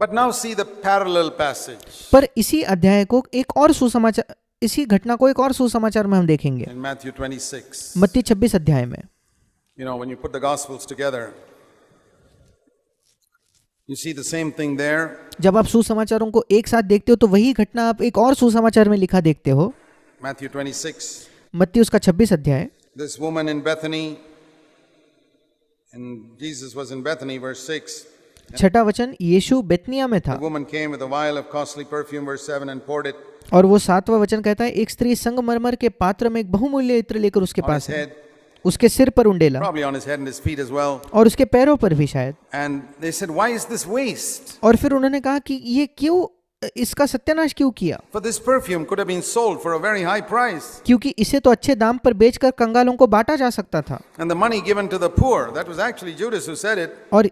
But now see the parallel passage पर इसी अध्याय को एक और सुसमाचार, इसी घटना को एक और सुसमाचार में हम देखेंगे in Matthew 26. मत्ती 26 अध्याय में। You know, when you put the Gospels together, you see the same thing there. जब आप सुसमाचारों को एक साथ देखते हो तो वही घटना आप एक और सुसमाचार में लिखा देखते हो। Matthew 26. मत्ती उसका 26 अध्याय। This woman in Bethany, and Jesus was in Bethany, verse 6. छठा वचन, यीशु बेतनिया में था The woman came with a vial of costly perfume, verse 7, and poured it और वो 7वां वचन कहता है, एक स्त्री संगमरमर के पात्र में एक बहुमूल्य इत्र लेकर उसके on पास his है, head, उसके सिर पर उंडेला probably on his head and his feet as well. और उसके पैरों पर भी शायद। And they said, why is this waste? और फिर उन्होंने कहा कि ये क्यों, इसका सत्यानाश क्यों किया, For this perfume could have been sold for a very high price. क्योंकि इसे तो अच्छे दाम पर बेचकर कंगालों को बांटा जा सकता था। And the money given to the poor, that was actually Judas who said it. और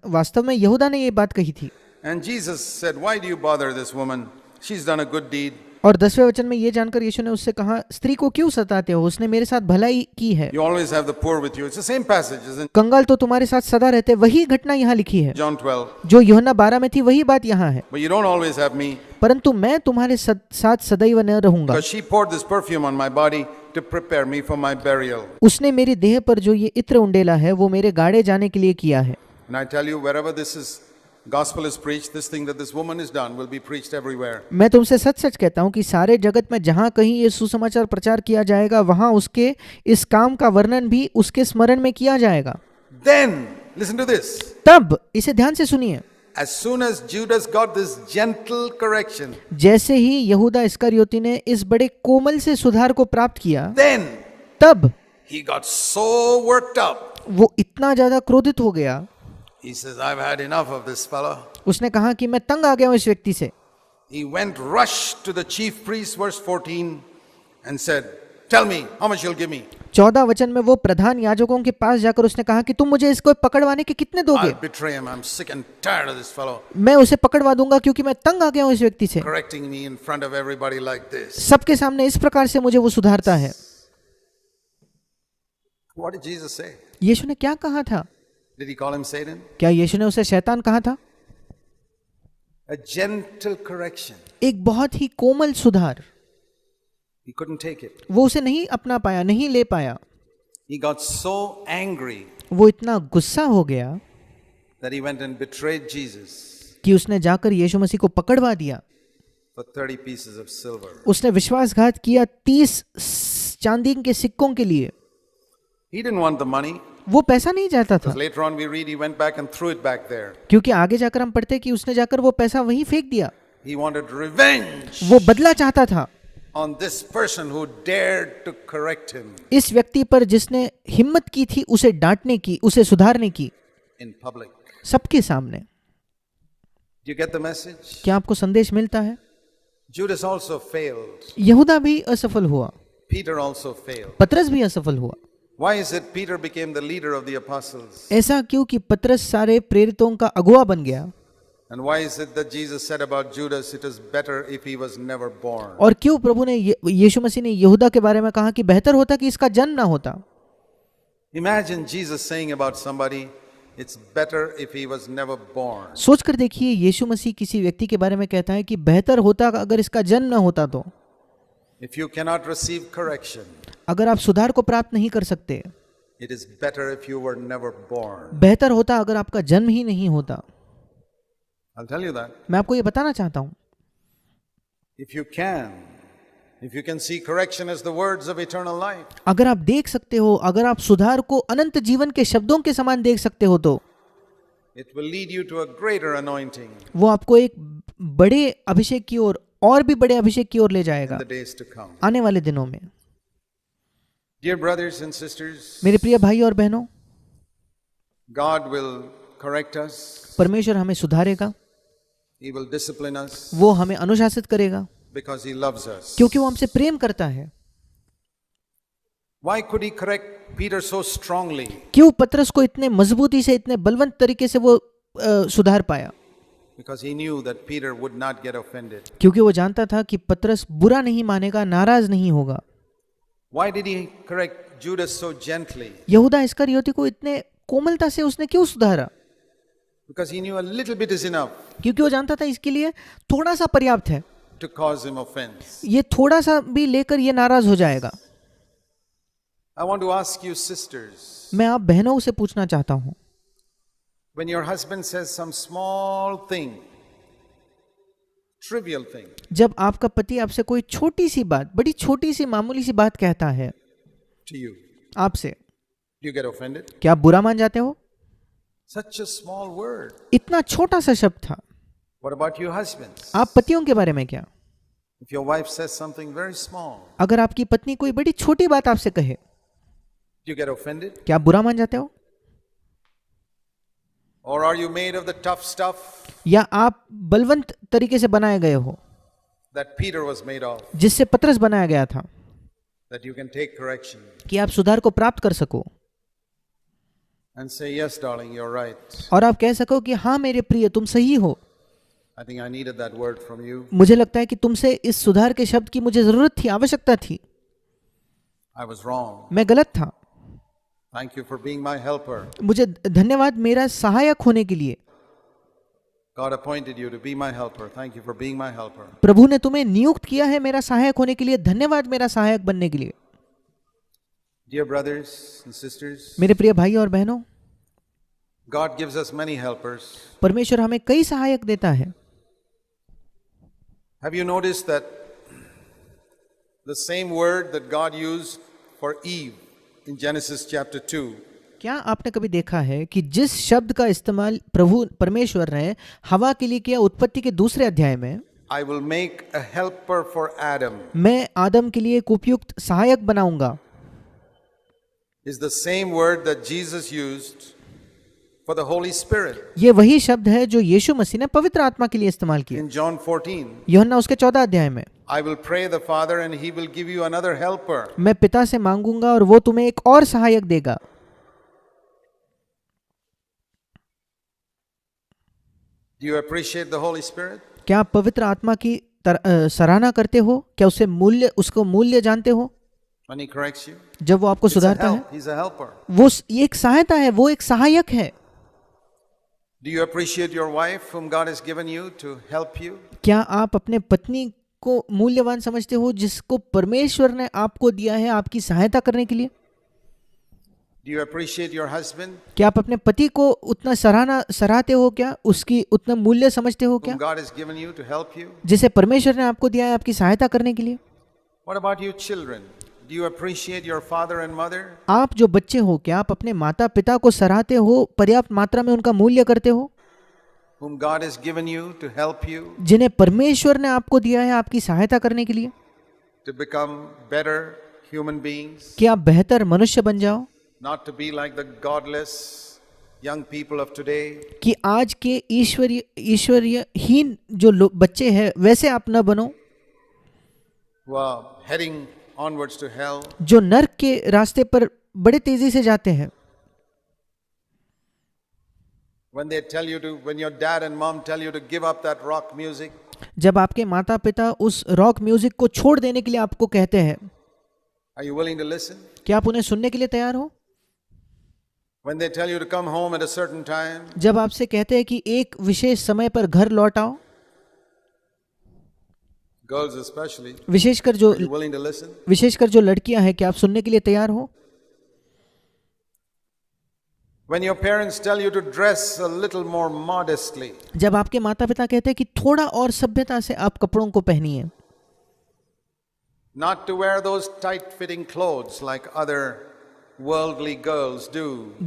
वास्तव में यहूदा ने ये बात कही थी। And Jesus said, why do you bother this woman? She's done a good deed. और 10वें वचन में ये जानकर यीशु ने उससे कहा, स्त्री को क्यों सताते हो, उसने मेरे साथ भलाई की है। You always have the poor with you. It's the same passage, isn't it? कंगाल तो तुम्हारे साथ सदा रहते, वही घटना यहाँ लिखी है। John 12. जो यूहन्ना 12 में थी वही बात यहाँ है। But you don't always have me. परंतु मैं तुम्हारे साथ सदैव न रहूंगा। Because she poured this perfume on my body to prepare me for my burial. उसने मेरी देह पर जो ये इत्र उंडेला है वो मेरे गाड़े जाने के लिए किया है। And I tell you, wherever this gospel is preached, this thing that this woman has done will be preached everywhere. मैं तुमसे सच सच कहता हूँ कि सारे जगत में जहाँ कहीं ये सुसमाचार प्रचार किया जाएगा वहाँ उसके इस काम का वर्णन भी उसके स्मरण में किया जाएगा। Then, listen to this. तब इसे ध्यान से सुनिए, As soon as Judas got this gentle correction, जैसे ही यहूदा इस्करियोती ने इस बड़े कोमल से सुधार को प्राप्त किया, then तब he got so worked up. वो इतना ज्यादा क्रोधित हो गया। He says, I've had enough of this fellow. उसने कहा कि मैं तंग आ गया हूँ इस व्यक्ति से। He went rushed to the chief priest, verse 14, and said, tell me how much you'll give me. 14 वचन में वो प्रधान याजकों के पास जाकर उसने कहा कि तुम मुझे इसको पकड़वाने के कितने दोगे? I'll betray him. I'm sick and tired of this fellow मैं उसे पकड़वा दूंगा क्योंकि मैं तंग आ गया हूँ इस व्यक्ति से। correcting me in front of everybody like this. सबके सामने इस प्रकार से मुझे वो सुधारता है। What did Jesus say? यीशु ने क्या कहा था? Did he call him Satan? क्या यीशु ने उसे शैतान कहा था? A gentle correction. एक बहुत ही कोमल सुधार। He couldn't take it. वो उसे नहीं अपना पाया, नहीं ले पाया। He got so angry वो इतना गुस्सा हो गया that he went and betrayed Jesus कि उसने जाकर यीशु मसीह को पकड़वा दिया। for 30 pieces of silver. उसने विश्वासघात किया 30 चांदी के सिक्कों के लिए। He didn't want the money. वो पैसा नहीं चाहता था, Because later on we read he went back and threw it back there. क्योंकि आगे जाकर हम पढ़ते कि उसने जाकर वो पैसा वहीं फेंक दिया। He wanted revenge वो बदला चाहता था on this person who dared to correct him इस व्यक्ति पर जिसने हिम्मत की थी उसे डांटने की, उसे सुधारने की in public. सबके सामने। Do you get the message? क्या आपको संदेश मिलता है? Judas also failed. यहूदा भी असफल हुआ, Peter also failed. पतरस भी असफल हुआ। Why is it Peter became the leader of the apostles? ऐसा क्यों कि पतरस सारे प्रेरितों का अगुवा बन गया? And why is it that Jesus said about Judas, it is better if he was never born? और क्यों प्रभु ने यीशु मसीह ने यहूदा के बारे में कहा कि बेहतर होता कि इसका जन्म ना होता? Imagine Jesus saying about somebody, it's better if he was never born. सोच कर देखिए, यीशु मसीह किसी व्यक्ति के बारे में कहता है कि बेहतर होता अगर इसका जन्म ना होता तो। If you cannot receive correction, अगर आप सुधार को प्राप्त नहीं कर सकते, it is better if you were never born. बेहतर होता अगर आपका जन्म ही नहीं होता। I'll tell you that. मैं आपको ये बताना चाहता हूँ, If you can see correction as the words of eternal life, अगर आप देख सकते हो, अगर आप सुधार को अनंत जीवन के शब्दों के समान देख सकते हो तो it will lead you to a greater anointing वो आपको एक बड़े अभिषेक की ओर, और भी बड़े अभिषेक की ओर ले जाएगा in the days to come. आने वाले दिनों में। Dear brothers and sisters, मेरे प्रिय भाई और बहनों, God will correct us. परमेश्वर हमें सुधारेगा, He will discipline us वो हमें अनुशासित करेगा because He loves us. क्योंकि वो हमसे प्रेम करता है। Why could He correct Peter so strongly? क्यों पतरस को इतने मजबूती से, इतने बलवंत तरीके से वो सुधार पाया? Because He knew that Peter would not get offended. क्योंकि वो जानता था कि पतरस बुरा नहीं मानेगा, नाराज नहीं होगा। Why did He correct Judas so gently? यहूदा इस्करियोती को इतने कोमलता से उसने क्यों सुधारा? because he knew a little bit is enough क्योंकि वो जानता था इसके लिए थोड़ा सा पर्याप्त है, to cause him offense. ये थोड़ा सा भी लेकर ये नाराज हो जाएगा। I want to ask you, sisters, मैं आप बहनों से पूछना चाहता हूँ, when your husband says some small thing, trivial thing, जब आपका पति आपसे कोई छोटी सी बात, बड़ी छोटी सी मामूली सी बात कहता है to you, आपसे, do you get offended? क्या आप बुरा मान जाते हो? Such a small word. इतना छोटा सा शब्द था। What about you husbands? आप पतियों के बारे में क्या? If your wife says something very small, अगर आपकी पत्नी कोई बड़ी छोटी बात आपसे कहे, do you get offended? क्या आप बुरा मान जाते हो? Or are you made of the tough stuff या आप बलवंत तरीके से बनाए गए हो, that Peter was made of, जिससे पतरस बनाया गया था, that you can take correction कि आप सुधार को प्राप्त कर सको and say, yes, darling, you're right. और आप कह सको कि हाँ मेरे प्रिय तुम सही हो। I think I needed that word from you. मुझे लगता है कि तुमसे इस सुधार के शब्द की मुझे जरूरत थी, आवश्यकता थी, I was wrong. मैं गलत था। Thank you for being my helper. मुझे धन्यवाद मेरा सहायक होने के लिए। God appointed you to be my helper. Thank you for being my helper. प्रभु ने तुम्हें नियुक्त किया है मेरा सहायक होने के लिए, धन्यवाद मेरा सहायक बनने के लिए। Dear brothers and sisters, मेरे प्रिय भाई और बहनों, God gives us many helpers. परमेश्वर हमें कई सहायक देता है। Have you noticed that the same word that God used for Eve in Genesis chapter 2 क्या आपने कभी देखा है कि जिस शब्द का इस्तेमाल प्रभु परमेश्वर ने हवा के लिए किया उत्पत्ति के दूसरे अध्याय में, I will make a helper for Adam, मैं आदम के लिए एक उपयुक्त सहायक बनाऊंगा, is the same word that Jesus used for the Holy Spirit ये वही शब्द है जो यीशु मसीह ने पवित्र आत्मा के लिए इस्तेमाल किया। in John 14. यूहन्ना उसके 14 अध्याय में, I will pray the Father and he will give you another helper. मैं पिता से मांगूंगा और वो तुम्हें एक और सहायक देगा। Do you appreciate the Holy Spirit? क्या आप पवित्र आत्मा की सराहना करते हो? क्या उसको मूल्य जानते हो? When he corrects you, जब वो आपको it's a सुधारता है, help. He's a helper. वो ये एक सहायता है, वो एक सहायक है। Do you appreciate your wife whom God has given you to help you? क्या आप अपने पत्नी को मूल्यवान समझते हो जिसको परमेश्वर ने आपको दिया है आपकी सहायता करने के लिए? Do you appreciate your husband क्या आप अपने पति को उतना सराहते हो? क्या उसकी उतना मूल्य समझते हो? क्या whom God has given you to help you? जिसे परमेश्वर ने आपको दिया है आपकी सहायता करने के लिए? What about you children? Do you appreciate your father and mother? आप जो बच्चे हो, क्या आप अपने माता पिता को सराहते हो, पर्याप्त मात्रा में उनका मूल्य करते हो, Whom God has given you to help you जिन्हें परमेश्वर ने आपको दिया है आपकी सहायता करने के लिए, to become better human beings, कि आप बेहतर मनुष्य बन जाओ, not to be like the godless young people of today, कि आज के ईश्वरीयहीन जो बच्चे हैं वैसे आप न बनो, who are heading onwards to hell. जो नर्क के रास्ते पर बड़े तेजी से जाते हैं। When your dad and mom tell you to give up that rock music, जब आपके माता पिता उस रॉक म्यूजिक को छोड़ देने के लिए आपको कहते हैं, are you willing to listen? क्या आप उन्हें सुनने के लिए तैयार हो? When they tell you to come home at a certain time, जब आपसे कहते हैं कि एक विशेष समय पर घर लौट आओ, girls especially, विशेषकर are you willing to listen? जो लड़कियां हैं, क्या आप सुनने के लिए तैयार हो? When your parents tell you to dress a little more modestly, जब आपके माता पिता कहते हैं कि थोड़ा और सभ्यता से आप कपड़ों को पहनिए, not to wear those tight-fitting clothes like other worldly girls do,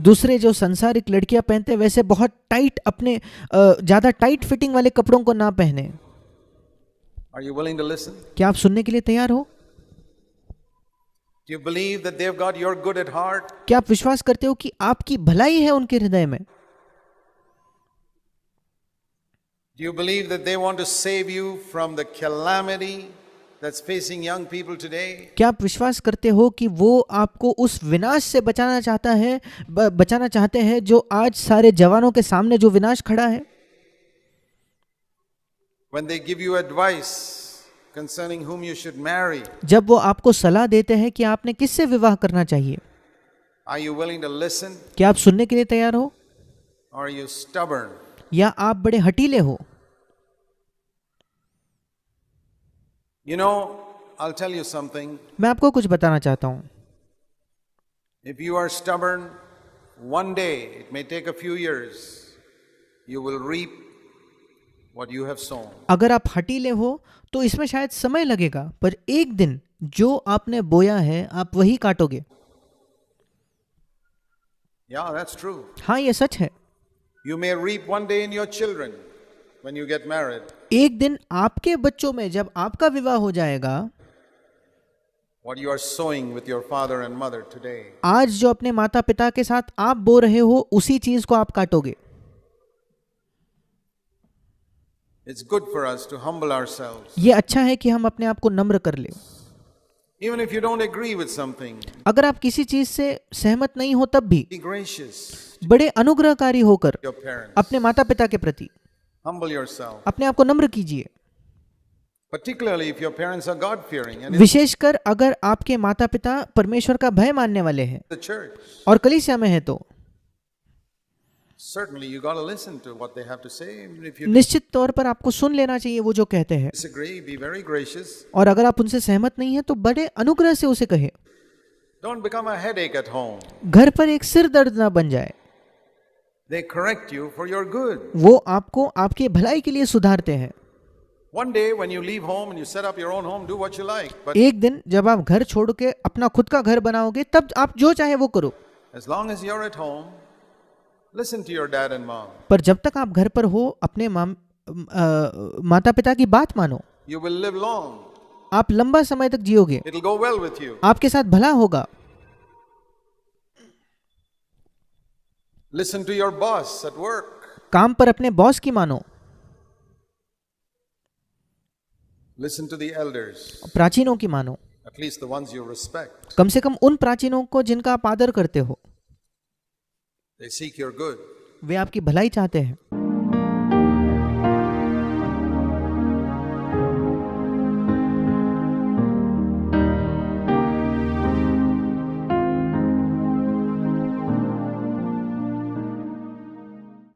दूसरे जो संसारिक लड़कियां पहनते हैं वैसे बहुत टाइट अपने ज्यादा टाइट फिटिंग वाले कपड़ों को ना पहने, are you willing to listen? क्या आप सुनने के लिए तैयार हो? Do you believe that they've got your good at heart? क्या आप विश्वास करते हो कि आपकी भलाई है उनके हृदय में? Do you believe that they want to save you from the calamity that's facing young people today? क्या आप विश्वास करते हो कि वो आपको उस विनाश से बचाना चाहते हैं जो आज सारे जवानों के सामने जो विनाश खड़ा है? When they give you advice concerning whom you should marry, जब वो आपको सलाह देते हैं कि आपने किससे विवाह करना चाहिए, are you willing to listen क्या आप सुनने के लिए तैयार हो? or are you stubborn या आप बड़े हठीले हो। You know, I'll tell you something. मैं आपको कुछ बताना चाहता हूँ। If you are stubborn, one day, it may take a few years, you will reap what you have sown. अगर आप हठीले हो तो इसमें शायद समय लगेगा, पर एक दिन जो आपने बोया है आप वही काटोगे। Yeah, that's true. हाँ, ये सच है। You may reap one day in your children when you get married एक दिन आपके बच्चों में जब आपका विवाह हो जाएगा, what you are sowing with your father and mother today. आज जो अपने माता पिता के साथ आप बो रहे हो उसी चीज को आप काटोगे। It's good for us to humble ourselves. ये अच्छा है कि हम अपने आप को नम्र कर ले। Even if you don't agree with something, अगर आप किसी चीज से सहमत नहीं हो तब भी be gracious बड़े अनुग्रहकारी होकर to your parents. अपने माता पिता के प्रति Humble yourself. अपने आप को नम्र कीजिए। Particularly if your parents are God-fearing and in विशेषकर अगर आपके माता पिता परमेश्वर का भय मानने वाले हैं the church. और कलीसिया में है तो Certainly you got to listen to what they have to say. Even if you निश्चित तौर पर आपको सुन लेना चाहिए वो जो कहते हैं, disagree, be very gracious. और अगर आप उनसे सहमत नहीं है तो बड़े अनुग्रह से उसे कहे। Don't become a headache at home. घर पर एक सिर दर्द ना बन जाए। They correct you for your good. वो आपको आपकी भलाई के लिए सुधारते हैं। One day when you leave home and you set up your own home, do what you like. But एक दिन जब आप घर छोड़ के अपना खुद का घर बनाओगे तब आप जो चाहे वो करो, as long as you're at home, listen to your dad and mom. पर जब तक आप घर पर हो अपने माता पिता की बात मानो। You will live long. आप लंबा समय तक जियोगे, It'll go well with you. आपके साथ भला होगा। Listen to your boss at work. काम पर अपने बॉस की मानो। Listen to the elders, प्राचीनों की मानो, at least the ones you respect. कम से कम उन प्राचीनों को जिनका आप आदर करते हो। They seek your good. वे आपकी भलाई चाहते हैं।